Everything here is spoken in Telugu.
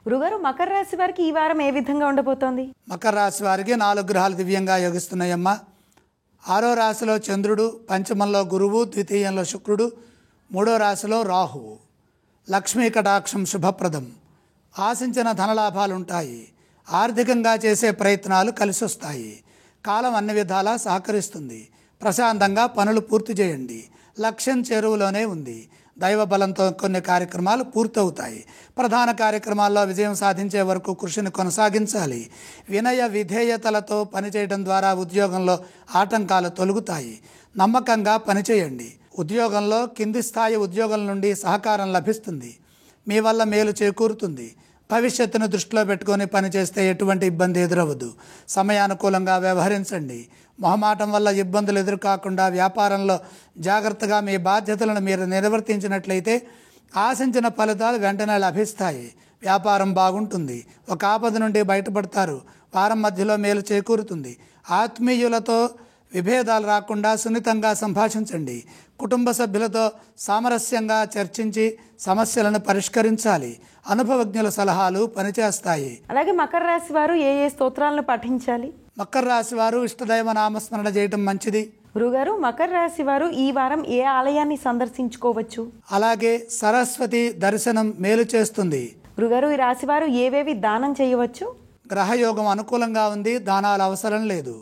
గురుగారు, మకర రాశి వారికి ఈ వారం ఏ విధంగా ఉండబోతోంది? మకర రాశి వారికి 4 గ్రహాలు దివ్యంగా యోగిస్తున్నాయమ్మా. 6వ రాశిలో చంద్రుడు, పంచమంలో గురువు, ద్వితీయంలో శుక్రుడు, 3వ రాశిలో రాహువు. లక్ష్మీ కటాక్షం శుభప్రదం. ఆశించిన ధనలాభాలు ఉంటాయి. ఆర్థికంగా చేసే ప్రయత్నాలు కలిసొస్తాయి. కాలం అన్ని విధాలా సహకరిస్తుంది. ప్రశాంతంగా పనులు పూర్తి చేయండి. లక్ష్యం చేరువలోనే ఉంది. దైవ బలంతో కొన్ని కార్యక్రమాలు పూర్తవుతాయి. ప్రధాన కార్యక్రమాల్లో విజయం సాధించే వరకు కృషిని కొనసాగించాలి. వినయ విధేయతలతో పనిచేయడం ద్వారా ఉద్యోగంలో ఆటంకాలు తొలగుతాయి. నమ్మకంగా పనిచేయండి. ఉద్యోగంలో కింది స్థాయి ఉద్యోగుల నుండి సహకారం లభిస్తుంది. మీ వల్ల మేలు చేకూరుతుంది. భవిష్యత్తును దృష్టిలో పెట్టుకొని పనిచేస్తే ఎటువంటి ఇబ్బంది ఎదురవదు. సమయానుకూలంగా వ్యవహరించండి. మొహమాటం వల్ల ఇబ్బందులు ఎదురుకాకుండా వ్యాపారంలో జాగ్రత్తగా మీ బాధ్యతలను మీరు నిర్వర్తించినట్లయితే ఆశించిన ఫలితాలు వెంటనే లభిస్తాయి. వ్యాపారం బాగుంటుంది. ఒక ఆపద నుండి బయటపడతారు. వారం మధ్యలో మేలు చేకూరుతుంది. ఆత్మీయులతో విభేదాలు రాకుండా సున్నితంగా సంభాషించండి. కుటుంబ సభ్యులతో సామరస్యంగా చర్చించి సమస్యలను పరిష్కరించాలి. అనుభవజ్ఞుల సలహాలు పనిచేస్తాయి. అలాగే మకర రాశి వారు ఏ ఏ స్తోత్రాలను పఠించాలి? మకర రాశి వారు ఇష్టదైవ నామస్మరణ చేయటం మంచిది. గురుగారు, మకర రాశి వారు ఈ వారం ఏ ఆలయాన్ని సందర్శించుకోవచ్చు? అలాగే సరస్వతి దర్శనం మేలు చేస్తుంది. గురుగారు, ఈ రాశి వారు ఏవేవి దానం చేయవచ్చు? గ్రహయోగం అనుకూలంగా ఉంది. దానాలు అవసరం లేదు.